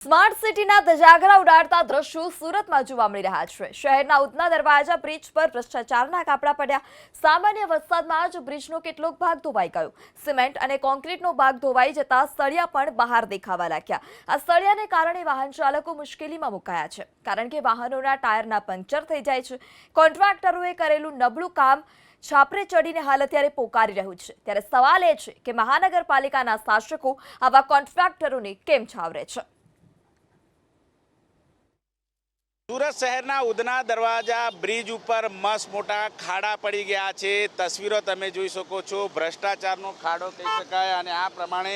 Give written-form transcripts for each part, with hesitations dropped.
Smart સિટીના ધજાગરા ઉડાડતા દ્રશ્યો સુરતમાં જોવા મળી રહ્યા છે। શહેરના ઉધના દરવાજા બ્રિજ પર ભ્રષ્ટાચારના કાપડા પડ્યા। સામાન્ય વરસાદમાં જ બ્રિજનો કેટલોક ભાગ ધોવાઈ ગયો। સિમેન્ટ અને કોન્ક્રીટનો ભાગ ધોવાઈ જતા સળિયા પણ બહાર દેખાવા લાગ્યા। આ સળિયાને કારણે વાહન ચાલકો મુશ્કેલીમાં મુકાયા છે, કારણ કે વાહનોના ટાયરના પંચર થઈ જાય છે। કોન્ટ્રાક્ટરોએ કરેલું નબળું કામ છાપરે ચડીને હાલ અત્યારે પોકારી રહ્યું છે। ત્યારે સવાલ એ છે કે મહાનગરપાલિકાના શાસકો આવા કોન્ટ્રાક્ટરોને કેમ છાવરે છે। સુરત શહેરના ઉધના દરવાજા બ્રિજ ઉપર મસ્ત મોટા ખાડા પડી ગયા છે। તસવીરો તમે જોઈ શકો છો, ભ્રષ્ટાચારનો ખાડો કહી શકાય। અને આ પ્રમાણે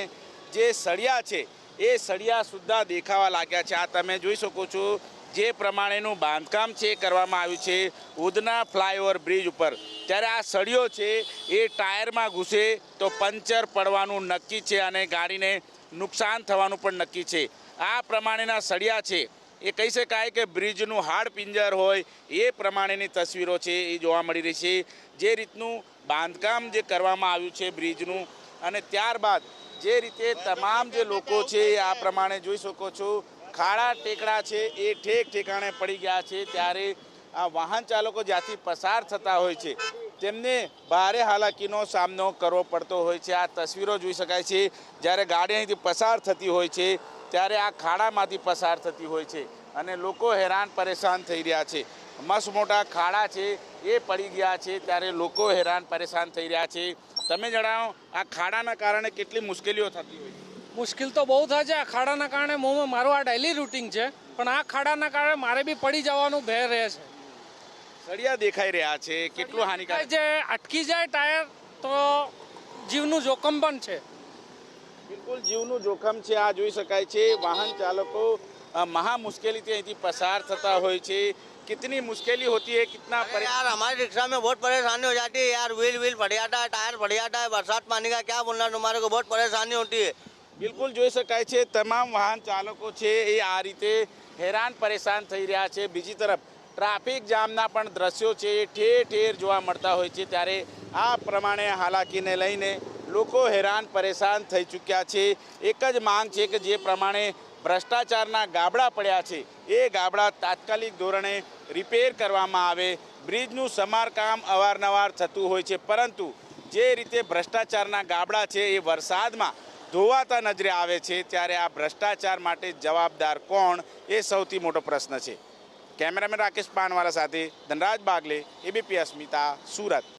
જે સળિયા છે એ સળિયા સુદ્ધા દેખાવા લાગ્યા છે। આ તમે જોઈ શકો છો જે પ્રમાણેનું બાંધકામ છે કરવામાં આવ્યું છે ઉધના ફ્લાયઓવર બ્રિજ ઉપર। ત્યારે આ સળિયો છે એ ટાયરમાં ઘૂસે તો પંચર પડવાનું નક્કી છે અને ગાડીને નુકસાન થવાનું પણ નક્કી છે। આ પ્રમાણેના સળિયા છે એ કહી શકાય કે બ્રિજનું હાડપિંજર હોય એ પ્રમાણેની તસવીરો છે એ જોવા મળી રહી છે। જે રીતનું બાંધકામ જે કરવામાં આવ્યું છે બ્રિજનું, અને ત્યારબાદ જે રીતે તમામ જે લોકો છે આ પ્રમાણે જોઈ શકો છો ખાડા ટેકડા છે એ ઠેક ઠેકાણે પડી ગયા છે। ત્યારે આ વાહન ચાલકો જ્યાંથી પસાર થતા હોય છે તેમને ભારે હાલાકીનો સામનો કરવો પડતો હોય છે। આ તસવીરો જોઈ શકાય છે જ્યારે ગાડી અહીંથી પસાર થતી હોય છે ત્યારે આ ખાડામાંથી પસાર થતી હોય છે અને લોકો હેરાન પરેશાન થઈ રહ્યા છે। મસ્ત મોટા ખાડા છે એ પડી ગયા છે ત્યારે લોકો હેરાન પરેશાન થઈ રહ્યા છે। તમે જણાવો આ ખાડાના કારણે કેટલી મુશ્કેલીઓ થતી હોય છે? મુશ્કેલ તો બહુ થાય છે। આ ખાડાના કારણે મારું આ ડેલી રૂટિન છે, પણ આ ખાડાના કારણે મારે બી પડી જવાનું ભય રહે છે। સળિયા દેખાઈ રહ્યા છે, કેટલું હાનિકારક જે અટકી જાય ટાયર તો જીવનું જોખમ પણ છે। બિલકુલ જીવનું જોખમ છે। આ જોઈ શકાય છે વાહન ચાલકો મહા मुश्किल અહીંથી પસાર થતા હોય છે। कितनी मुश्किल होती है, कितना यार हमारी रिक्शा में बहुत परेशानी हो जाती है यार। व्हील फट जाता है, टायर फट जाता है। बरसात पानी का क्या बोलना, तुम्हारे को बहुत परेशानी होती है। બિલકુલ જોઈ શકાય છે તમામ વાહન ચાલકો છે એ આ રીતે હેરાન પરેશાન થઈ રહ્યા છે। બીજી તરફ ટ્રાફિક જામના પણ દ્રશ્યો છે એ ઠેર ઠેર જોવા મળતા હોય છે। ત્યારે આ પ્રમાણે હાલાકીને લઈને લોકો હેરાન પરેશાન થઈ ચૂક્યા છે। એક જ માંગ છે કે જે પ્રમાણે ભ્રષ્ટાચારના ગાબડા પડ્યા છે એ ગાબડા તાત્કાલિક ધોરણે રિપેર કરવામાં આવે। બ્રિજનું સમારકામ અવારનવાર થતું હોય છે, પરંતુ જે રીતે ભ્રષ્ટાચારના ગાબડા છે એ વરસાદમાં ધોવાતા નજરે આવે છે ત્યારે આ ભ્રષ્ટાચાર માટે જવાબદાર કોણ એ સૌથી મોટો પ્રશ્ન છે। કેમેરામેન રાકેશ પાનવાલા સાથે ધનરાજ બાગલે, એબીપી અસ્મિતા, સુરત।